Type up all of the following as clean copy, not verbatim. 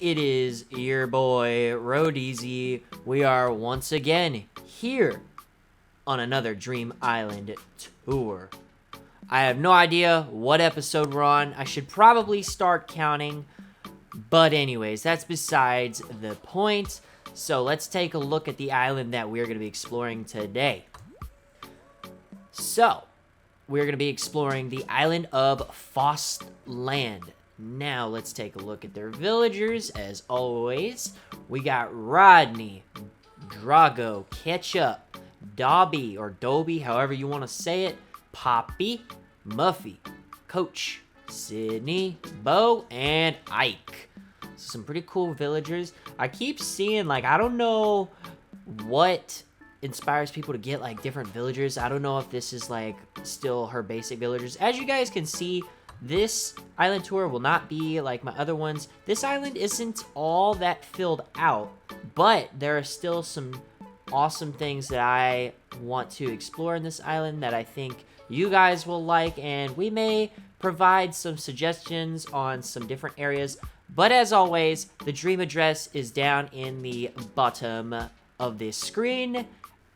It is your boy Rodeezy. We are once again here on another Dream Island tour. I have no idea what episode we're on. I should probably start counting. But anyways, that's besides the point. So let's take a look at the island that we're going to be exploring today. So, we're going to be exploring the island of Fostland. Now, let's take a look at their villagers. As always, we got Rodney, Drago, Ketchup, Dobby, or Dobby, however you want to say it, Poppy, Muffy, Coach, Sydney, Bo, and Ike. So some pretty cool villagers. I keep seeing, I don't know what inspires people to get different villagers. I don't know if this is still her basic villagers. As you guys can see, this island tour will not be like my other ones. This island isn't all that filled out, but there are still some awesome things that I want to explore in this island that I think you guys will like, and we may provide some suggestions on some different areas. But as always, the dream address is down in the bottom of this screen.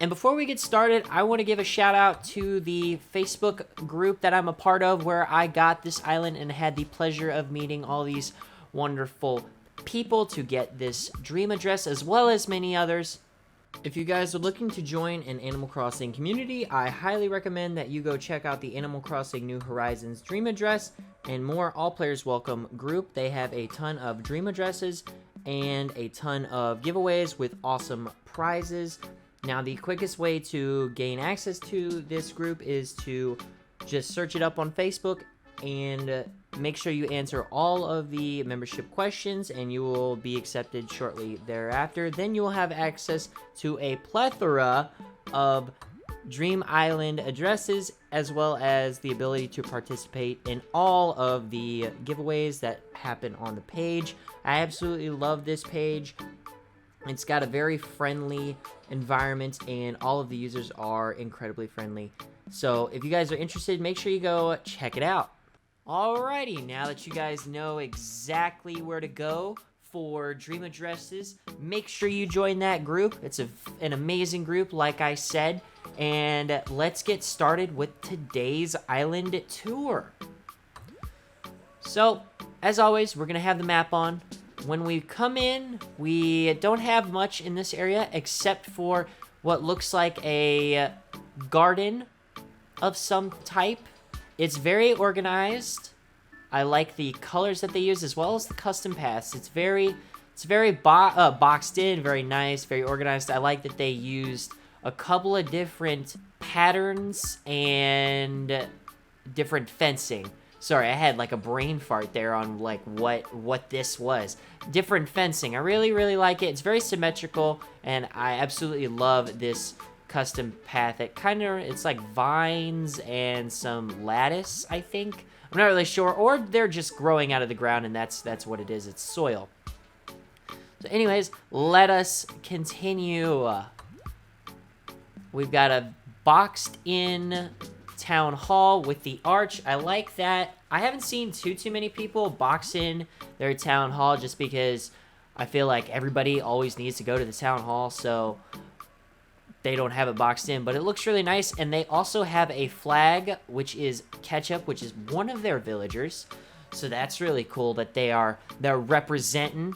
And before we get started, I want to give a shout out to the Facebook group that I'm a part of, where I got this island and had the pleasure of meeting all these wonderful people to get this dream address, as well as many others. If you guys are looking to join an Animal Crossing community, I highly recommend that you go check out the Animal Crossing New Horizons Dream Address and More All Players Welcome group. They have a ton of dream addresses and a ton of giveaways with awesome prizes. Now, the quickest way to gain access to this group is to just search it up on Facebook and make sure you answer all of the membership questions, and you will be accepted shortly thereafter. Then you will have access to a plethora of Dream Island addresses, as well as the ability to participate in all of the giveaways that happen on the page. I absolutely love this page. It's got a very friendly environment, and all of the users are incredibly friendly. So if you guys are interested, make sure you go check it out. Alrighty, now that you guys know exactly where to go for dream addresses, make sure you join that group. It's an amazing group, like I said. And let's get started with today's island tour. So, as always, we're going to have the map on. When we come in, we don't have much in this area except for what looks like a garden of some type. It's very organized. I like the colors that they use, as well as the custom paths. It's very boxed in, very nice, very organized. I like that they used a couple of different patterns and different fencing. Sorry, I had a brain fart there on what this was. Different fencing. I really like it. It's very symmetrical, and I absolutely love this custom path. It's like vines and some lattice, I think. I'm not really sure, or they're just growing out of the ground, and that's what it is. It's soil. So anyways, let us continue. We've got a boxed in town hall with the arch. I like that. I haven't seen too many people box in their town hall, just because I feel like everybody always needs to go to the town hall, so they don't have it boxed in. But it looks really nice, and they also have a flag, which is Ketchup, which is one of their villagers. So that's really cool that they're representing.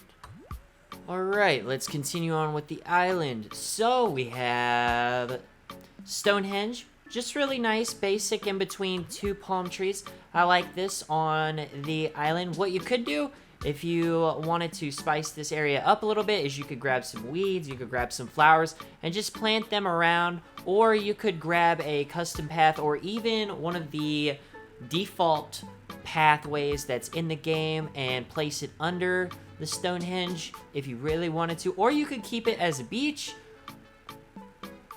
Alright, let's continue on with the island. So we have Stonehenge. Just really nice, basic, in between two palm trees. I like this on the island. What you could do, if you wanted to spice this area up a little bit, is you could grab some weeds, you could grab some flowers, and just plant them around. Or you could grab a custom path, or even one of the default pathways that's in the game, and place it under the Stonehenge if you really wanted to. Or you could keep it as a beach.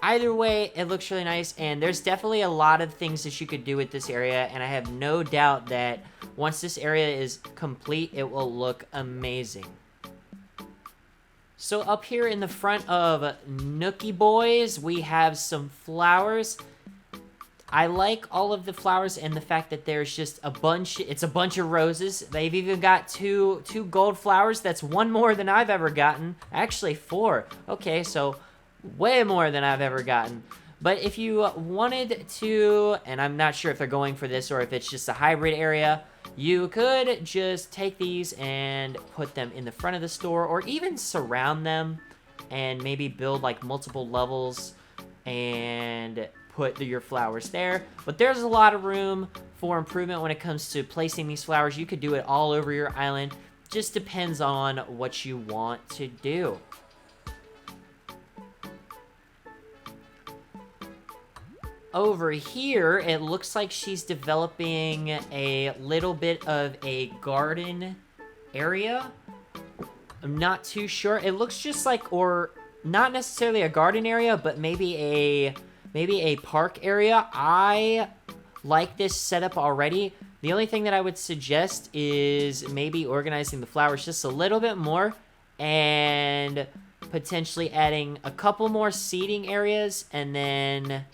Either way, it looks really nice, and there's definitely a lot of things that you could do with this area, and I have no doubt that once this area is complete, it will look amazing. So up here in the front of Nookie Boys, we have some flowers. I like all of the flowers and the fact that there's just a bunch. It's a bunch of roses. They've even got two gold flowers. That's one more than I've ever gotten. Actually, 4. Okay, so way more than I've ever gotten. But if you wanted to, and I'm not sure if they're going for this or if it's just a hybrid area, you could just take these and put them in the front of the store, or even surround them and maybe build like multiple levels and put your flowers there. But there's a lot of room for improvement when it comes to placing these flowers. You could do it all over your island. Just depends on what you want to do. Over here, it looks like she's developing a little bit of a garden area. I'm not too sure. It looks just like, or not necessarily a garden area, but maybe a park area. I like this setup already. The only thing that I would suggest is maybe organizing the flowers just a little bit more and potentially adding a couple more seating areas, and then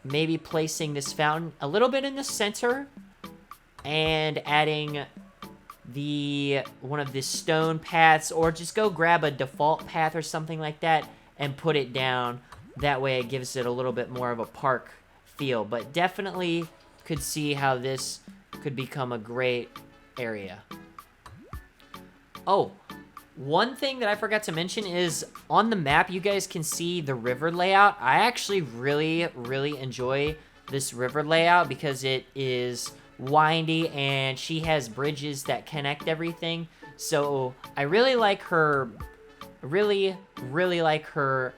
maybe placing this fountain a little bit in the center and adding one of the stone paths, or just go grab a default path or something like that and put it down. That way it gives it a little bit more of a park feel, but definitely could see how this could become a great area. Oh, one thing that I forgot to mention is on the map, you guys can see the river layout. I actually really, really enjoy this river layout because it is windy and she has bridges that connect everything. So I really like her, really like her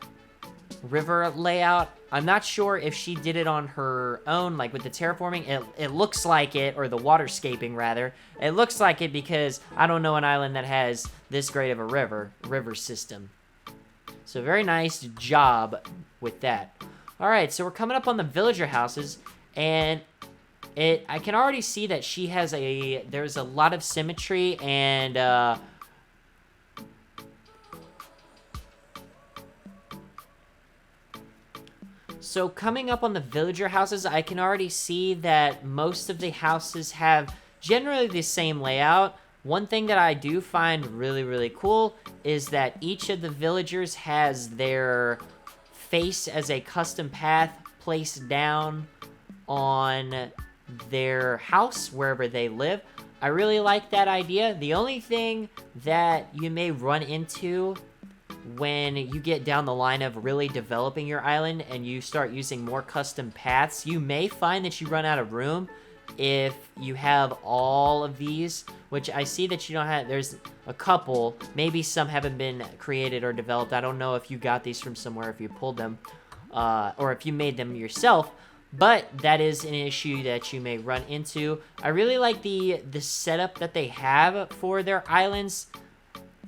river layout. I'm not sure if she did it on her own, like with the terraforming. It looks like it, or the waterscaping rather. It looks like it because I don't know an island that has this great of a river system. So very nice job with that. All right, so we're coming up on the villager houses, and I can already see that she has there's a lot of symmetry, and so coming up on the villager houses, I can already see that most of the houses have generally the same layout. One thing that I do find really, really cool is that each of the villagers has their face as a custom path placed down on their house wherever they live. I really like that idea. The only thing that you may run into when you get down the line of really developing your island and you start using more custom paths, you may find that you run out of room if you have all of these, which I see that you don't have. There's a couple, maybe some haven't been created or developed. I don't know if you got these from somewhere, if you pulled them, or if you made them yourself, but that is an issue that you may run into. I really like the setup that they have for their islands.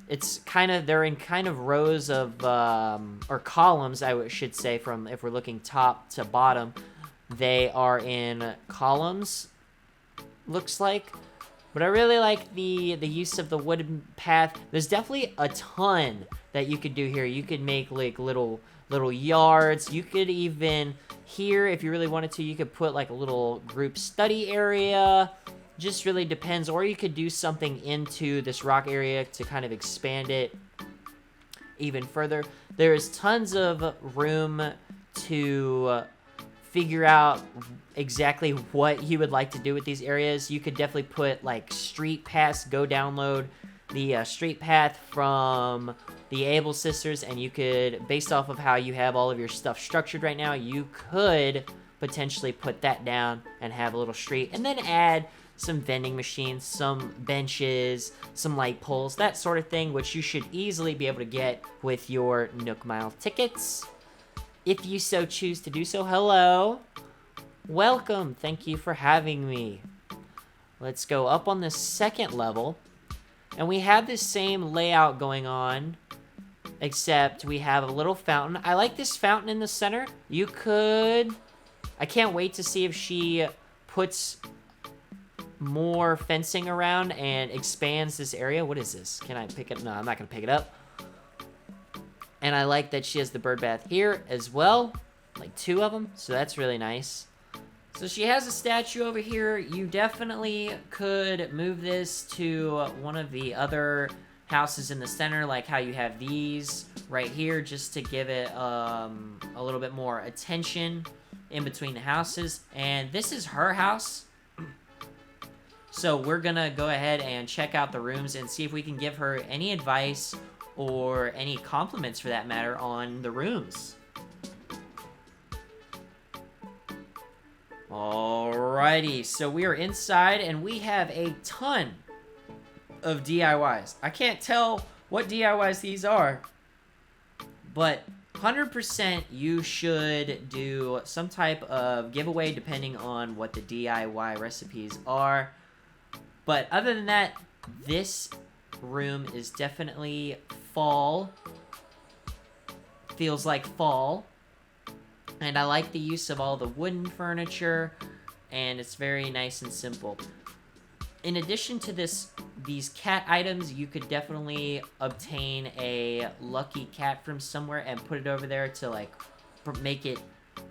It's they're in kind of rows of, or columns, I should say, from if we're looking top to bottom. They are in columns, looks like. But I really like the use of the wooden path. There's definitely a ton that you could do here. You could make like little yards. You could even, here, if you really wanted to, you could put like a little group study area. Just really depends. Or you could do something into this rock area to kind of expand it even further. There is tons of room to figure out exactly what you would like to do with these areas. You could definitely put like street paths. Go download the street path from the Able Sisters, and you could, based off of how you have all of your stuff structured right now, you could potentially put that down and have a little street, and then add some vending machines, some benches, some light poles, that sort of thing, which you should easily be able to get with your Nook Mile tickets, if you so choose to do so. Hello. Welcome. Thank you for having me. Let's go up on the second level. And we have this same layout going on, except we have a little fountain. I like this fountain in the center. You could... I can't wait to see if she puts more fencing around and expands this area. What is this? Can I pick it? No, I'm not going to pick it up. And I like that she has the bird bath here as well. like 2 of them, so that's really nice. So she has a statue over here. You definitely could move this to one of the other houses in the center, like how you have these right here, just to give it a little bit more attention in between the houses. And this is her house. So we're gonna go ahead and check out the rooms and see if we can give her any advice or any compliments, for that matter, on the rooms. Alrighty, so we are inside and we have a ton of DIYs. I can't tell what DIYs these are, but 100% you should do some type of giveaway depending on what the DIY recipes are. But other than that, this room is definitely fall. Feels like fall. And I like the use of all the wooden furniture, and it's very nice and simple. In addition to these cat items, you could definitely obtain a lucky cat from somewhere and put it over there to like make it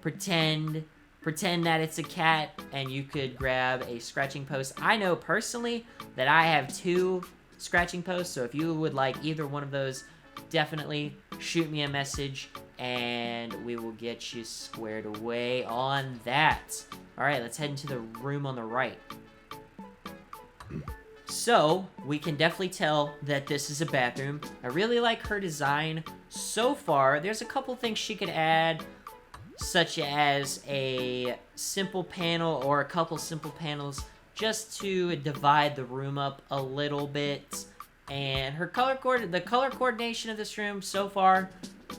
pretend that it's a cat, and you could grab a scratching post. I know personally that I have 2 scratching posts, so if you would like either one of those, definitely shoot me a message and we will get you squared away on that. Alright, let's head into the room on the right. So, we can definitely tell that this is a bathroom. I really like her design so far. There's a couple things she could add, such as a simple panel or a couple simple panels just to divide the room up a little bit. And the color coordination of this room so far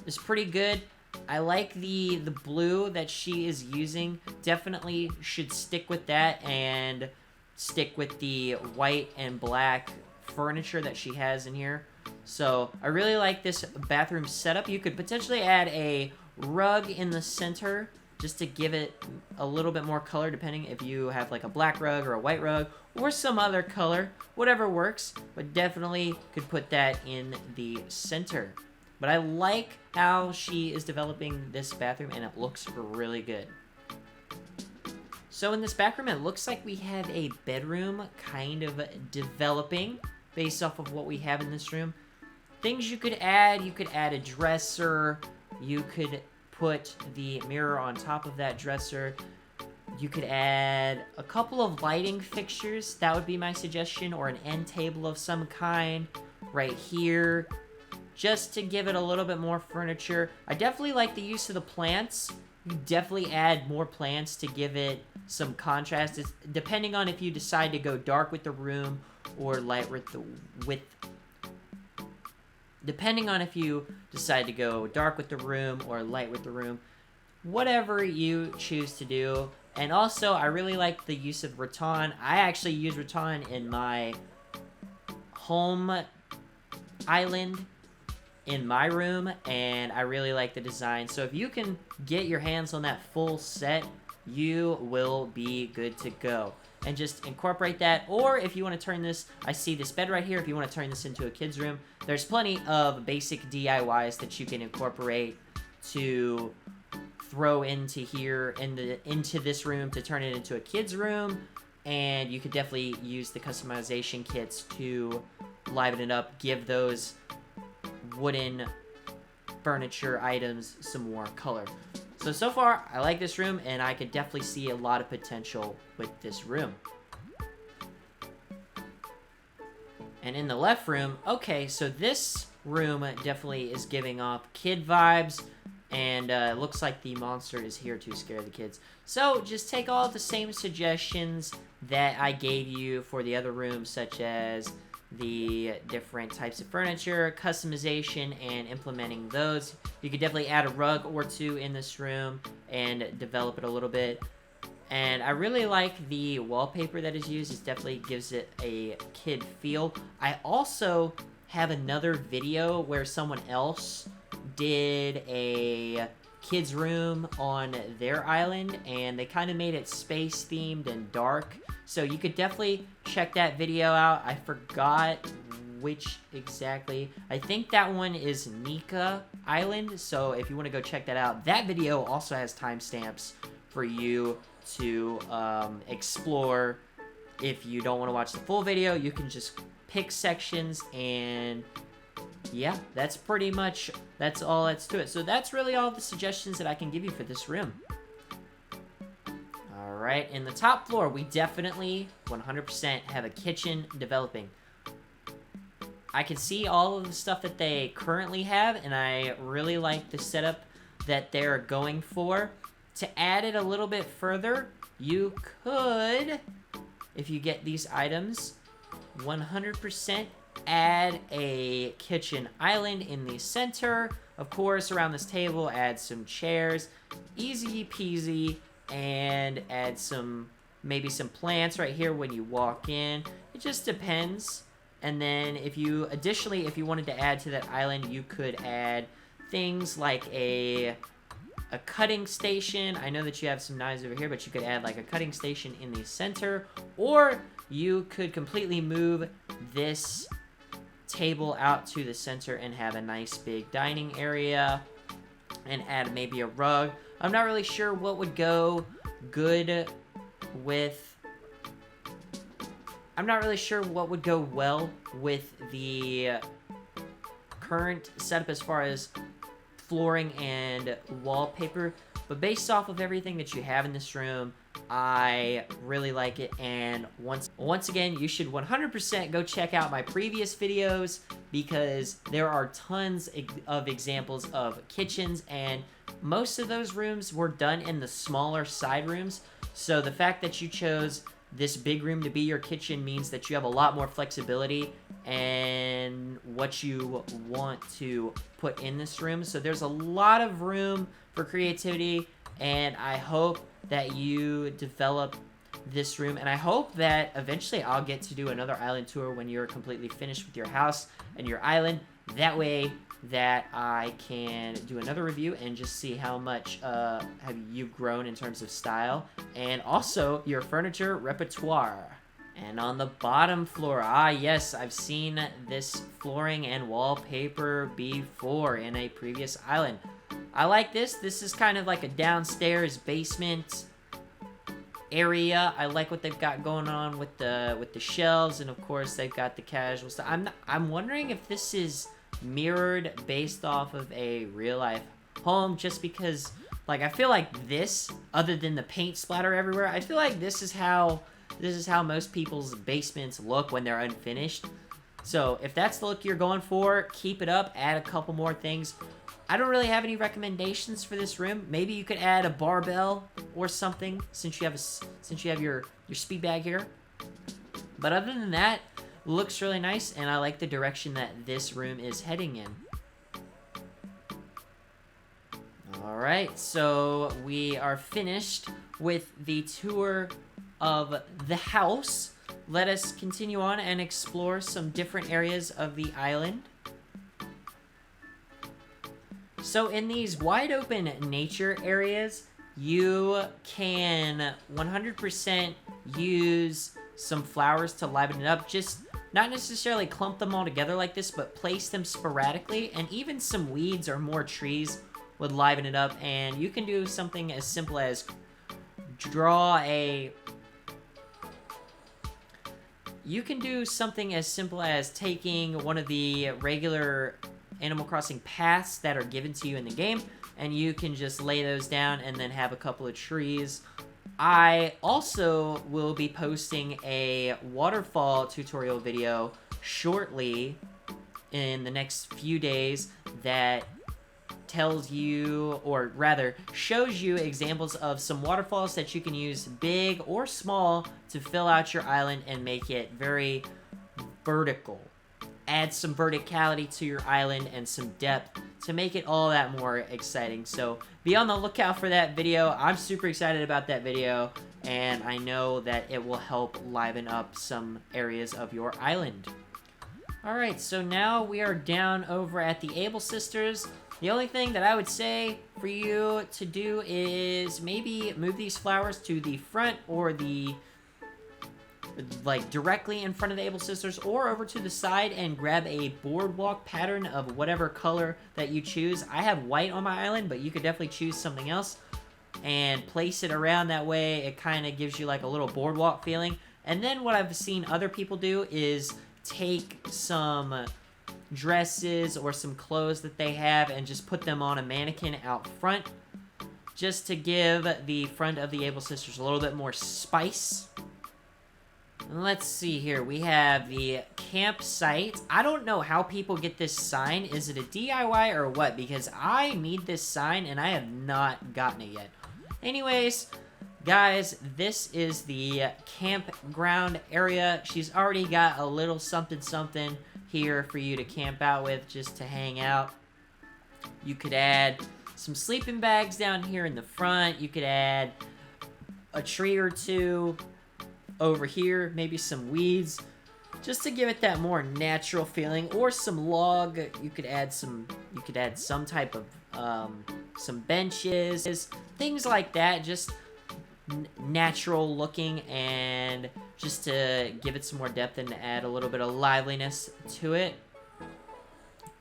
is pretty good. I like the blue that she is using. Definitely should stick with that and stick with the white and black furniture that she has in here. So I really like this bathroom setup. You could potentially add a rug in the center just to give it a little bit more color, depending if you have like a black rug or a white rug or some other color, whatever works, but definitely could put that in the center. But I like how she is developing this bathroom, and it looks really good. So in this back room, it looks like we have a bedroom kind of developing based off of what we have in this room. Things you could add a dresser, you could put the mirror on top of that dresser, you could add a couple of lighting fixtures, that would be my suggestion, or an end table of some kind right here, just to give it a little bit more furniture. I definitely like the use of the plants. You definitely add more plants to give it some contrast. It's depending on if you decide to go dark with the room or light with depending on if you decide to go dark with the room or light with the room, whatever you choose to do. And also, I really like the use of rattan. I actually use rattan in my home island in my room, and I really like the design. So if you can get your hands on that full set, you will be good to go. And just incorporate that. Or if you want to turn this, I see this bed right here, if you want to turn this into a kid's room, there's plenty of basic DIYs that you can incorporate to throw into here, into this room, to turn it into a kid's room. And you could definitely use the customization kits to liven it up, give those wooden furniture items some more color. So far, I like this room, and I could definitely see a lot of potential with this room. And in the left room, okay, so this room definitely is giving off kid vibes, and it looks like the monster is here to scare the kids. So just take all the same suggestions that I gave you for the other rooms, such as the different types of furniture, customization, and implementing those. You could definitely add a rug or 2 in this room and develop it a little bit. And I really like the wallpaper that is used. It definitely gives it a kid feel. I also have another video where someone else did a kids room on their island, and they kind of made it space themed and dark. So you could definitely check that video out. I forgot which exactly. I think that one is Nika Island, so if you want to go check that out, that video also has timestamps for you to explore. If you don't want to watch the full video, you can just pick sections, and yeah, that's all that's to it. So that's really all the suggestions that I can give you for this room. Alright, in the top floor, we definitely 100% have a kitchen developing. I can see all of the stuff that they currently have, and I really like the setup that they're going for. To add it a little bit further, you could, if you get these items, 100% add a kitchen island in the center. Of course, around this table, add some chairs. Easy peasy. And add maybe some plants right here when you walk in. It just depends. And then if you wanted to add to that island, you could add things like a cutting station. I know that you have some knives over here, but you could add like a cutting station in the center, or you could completely move this table out to the center and have a nice big dining area and add maybe a rug. I'm not really sure what would go good with... I'm not really sure what would go well with the current setup as far as flooring and wallpaper, but based off of everything that you have in this room, I really like it. And once again, you should 100% go check out my previous videos, because there are tons of examples of kitchens, and most of those rooms were done in the smaller side rooms. So the fact that you chose this big room to be your kitchen means that you have a lot more flexibility and what you want to put in this room. So there's a lot of room for creativity, and I hope that you develop this room, and I hope that eventually I'll get to do another island tour when you're completely finished with your house and your island. That way that I can do another review and just see how much have you grown in terms of style, and also your furniture repertoire. And on the bottom floor, yes, I've seen this flooring and wallpaper before in a previous island. I like this. This is kind of like a downstairs basement area. I like what they've got going on with the shelves, and of course they've got the casual stuff. I'm wondering if this is mirrored based off of a real life home, just because, like, I feel like this, other than the paint splatter everywhere, I feel like this is how most people's basements look when they're unfinished. So if that's the look you're going for, keep it up. Add a couple more things. I don't really have any recommendations for this room. Maybe you could add a barbell or something, since you have your speed bag here. But other than that, it looks really nice, and I like the direction that this room is heading in. Alright, so we are finished with the tour of the house. Let us continue on and explore some different areas of the island. So in these wide open nature areas, you can 100% use some flowers to liven it up. Just not necessarily clump them all together like this, but place them sporadically, and even some weeds or more trees would liven it up. And you can do something as simple as taking one of the regular Animal Crossing paths that are given to you in the game, and you can just lay those down and then have a couple of trees. I also will be posting a waterfall tutorial video shortly in the next few days that tells you, or rather shows you, examples of some waterfalls that you can use, big or small, to fill out your island and make it very vertical. Add some verticality to your island and some depth to make it all that more exciting. So be on the lookout for that video. I'm super excited about that video, and I know that it will help liven up some areas of your island. Alright, so now we are down over at the Able Sisters. The only thing that I would say for you to do is maybe move these flowers to the front or the like directly in front of the Able Sisters, or over to the side and grab a boardwalk pattern of whatever color that you choose. I have white on my island, but you could definitely choose something else and place it around. That way it kind of gives you like a little boardwalk feeling. And then what I've seen other people do is take some dresses or some clothes that they have and just put them on a mannequin out front, just to give the front of the Able Sisters a little bit more spice. Let's see here. We have the campsite. I don't know how people get this sign. Is it a DIY or what? Because I need this sign and I have not gotten it yet. Anyways, guys, this is the campground area. She's already got a little something something here for you to camp out with, just to hang out. You could add some sleeping bags down here in the front. You could add a tree or two over here, maybe some weeds, just to give it that more natural feeling, or some log. You could add some type of some benches, things like that, just natural looking, and just to give it some more depth and to add a little bit of liveliness to it.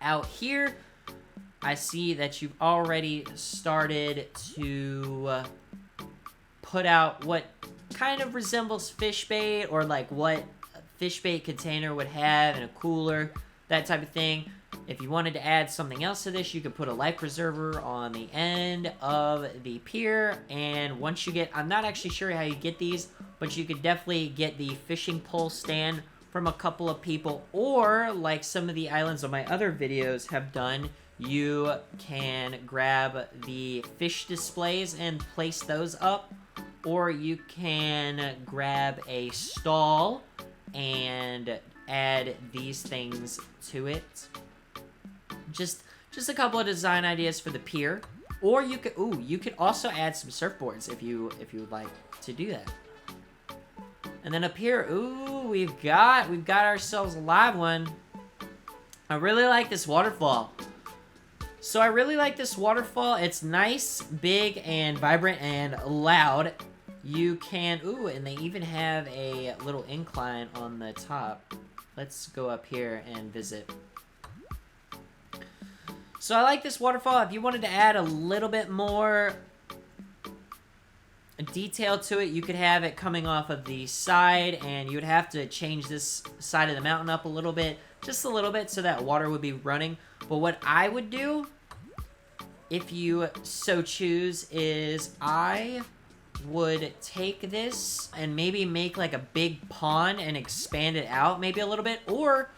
Out here, I see that you've already started to put out what kind of resembles fish bait, or like what a fish bait container would have in a cooler, that type of thing. If you wanted to add something else to this, you could put a life preserver on the end of the pier. And once you get, I'm not actually sure how you get these, but you could definitely get the fishing pole stand from a couple of people, or like some of the islands on my other videos have done, you can grab the fish displays and place those up, or you can grab a stall and add these things to it. Just a couple of design ideas for the pier. Or you could also add some surfboards if you would like to do that. And then up here, we've got ourselves a live one. I really like this waterfall. So I really like this waterfall. It's nice, big, and vibrant, and loud. You can, and they even have a little incline on the top. Let's go up here and visit. So I like this waterfall. If you wanted to add a little bit more detail to it, you could have it coming off of the side, and you would have to change this side of the mountain up a little bit, just a little bit, so that water would be running. But what I would do, if you so choose, is I would take this and maybe make like a big pond and expand it out maybe a little bit, or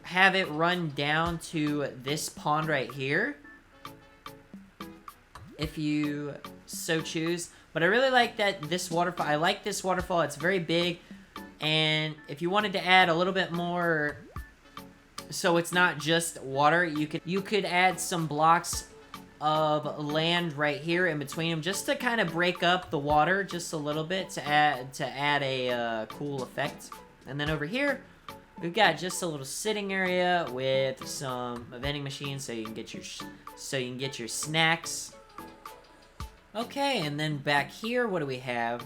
have it run down to this pond right here, if you so choose. But I really like this waterfall. I like this waterfall. It's very big, and if you wanted to add a little bit more, so it's not just water, you could add some blocks of land right here in between them, just to kind of break up the water just a little bit, to add a cool effect. And then over here, we've got just a little sitting area with some vending machines, so you can get your snacks. Okay, and then back here, what do we have?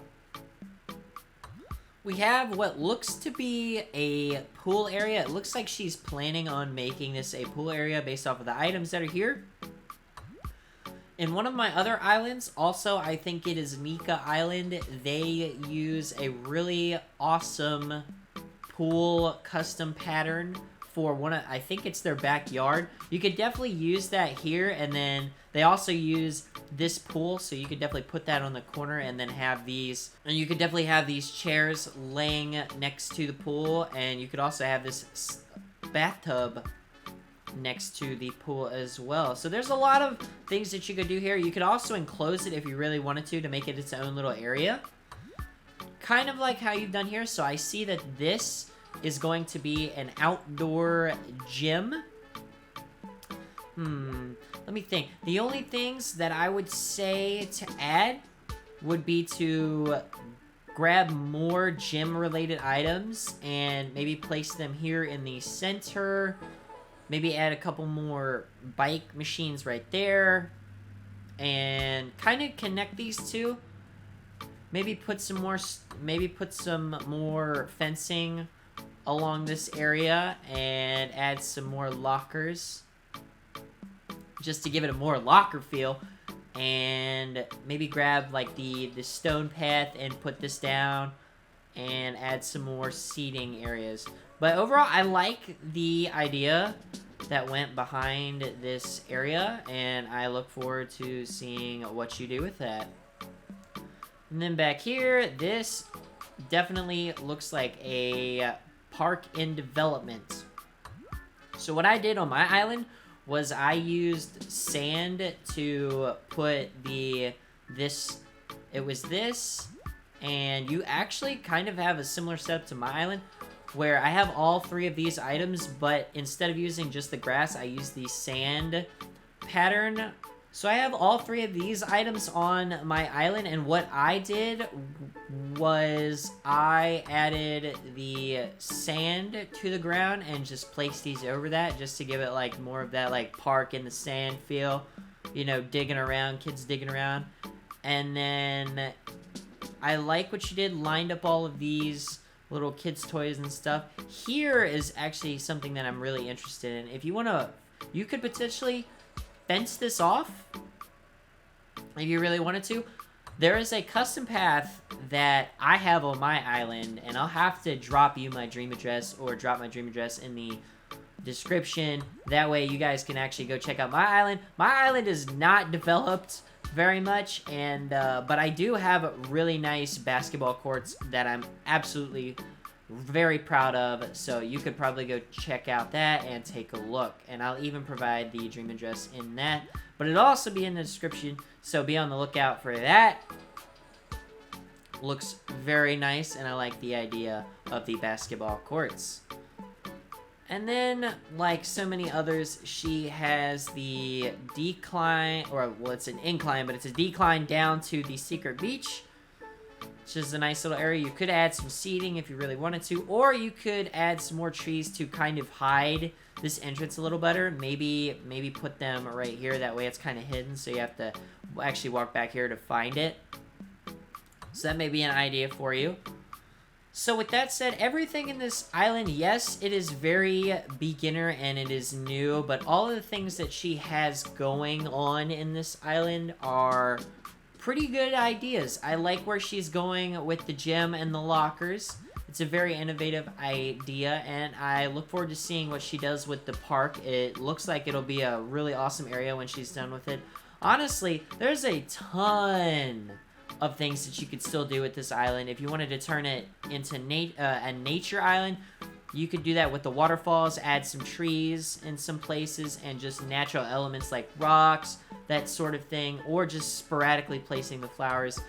We have what looks to be a pool area. It looks like she's planning on making this a pool area based off of the items that are here. In one of my other islands, also, I think it is Mika Island, they use a really awesome pool custom pattern for I think it's their backyard. You could definitely use that here, and then they also use this pool, so you could definitely put that on the corner and then have these, and you could definitely have these chairs laying next to the pool, and you could also have this bathtub next to the pool as well. So there's a lot of things that you could do here. You could also enclose it if you really wanted to make it its own little area, kind of like how you've done here. So I see that this is going to be an outdoor gym. Let me think. The only things that I would say to add would be to grab more gym related items and maybe place them here in the center. Maybe add a couple more bike machines right there, and kind of connect these two. maybe put some more fencing along this area and add some more lockers just to give it a more locker feel. And maybe grab like the stone path and put this down and add some more seating areas. But overall, I like the idea that went behind this area, and I look forward to seeing what you do with that. And then back here, this definitely looks like a park in development. So what I did on my island was I used sand to put this, and you actually kind of have a similar setup to my island, where I have all three of these items, but instead of using just the grass, I use the sand pattern. So I have all three of these items on my island, and what I did was I added the sand to the ground and just placed these over that just to give it like more of that like park in the sand feel, you know, digging around, kids digging around. And then I like what you did, lined up all of these little kids' toys and stuff. Here is actually something that I'm really interested in. If you want to, you could potentially fence this off if you really wanted to. There is a custom path that I have on my island, and I'll have to drop you my dream address or drop my dream address in the description. That way you guys can actually go check out my island. My island is not developed very much, and but I do have really nice basketball courts that I'm absolutely very proud of, so you could probably go check out that and take a look, and I'll even provide the dream address in that, but it'll also be in the description, so be on the lookout for that. Looks very nice, and I like the idea of the basketball courts. And then, like so many others, she has the decline, or well, it's an incline, but it's a decline down to the secret beach, which is a nice little area. You could add some seating if you really wanted to, or you could add some more trees to kind of hide this entrance a little better. Maybe put them right here. That way it's kind of hidden, so you have to actually walk back here to find it. So that may be an idea for you. So with that said, everything in this island, yes, it is very beginner and it is new, but all of the things that she has going on in this island are pretty good ideas. I like where she's going with the gym and the lockers. It's a very innovative idea, and I look forward to seeing what she does with the park. It looks like it'll be a really awesome area when she's done with it. Honestly, there's a ton of things that you could still do with this island. If you wanted to turn it into a nature island, you could do that with the waterfalls, add some trees in some places, and just natural elements like rocks, that sort of thing, or just sporadically placing the flowers.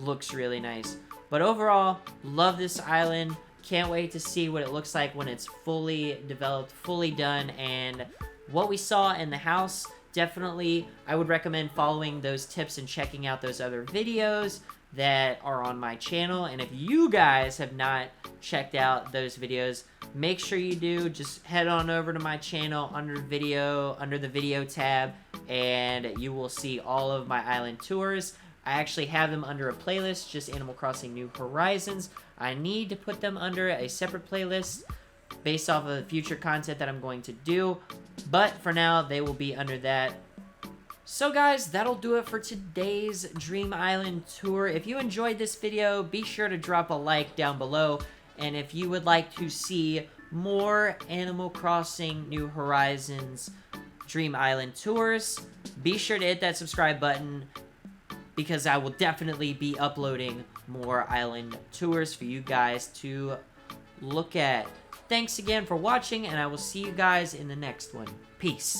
Looks really nice. But overall, love this island. Can't wait to see what it looks like when it's fully developed, fully done, and what we saw in the house. Definitely, I would recommend following those tips and checking out those other videos that are on my channel. And if you guys have not checked out those videos, make sure you do. Just head on over to my channel under the video tab, and you will see all of my island tours. I actually have them under a playlist, just Animal Crossing New Horizons. I need to put them under a separate playlist based off of the future content that I'm going to do. But for now, they will be under that. So guys, that'll do it for today's Dream Island tour. If you enjoyed this video, be sure to drop a like down below. And if you would like to see more Animal Crossing New Horizons Dream Island tours, be sure to hit that subscribe button, because I will definitely be uploading more island tours for you guys to look at. Thanks again for watching, and I will see you guys in the next one. Peace.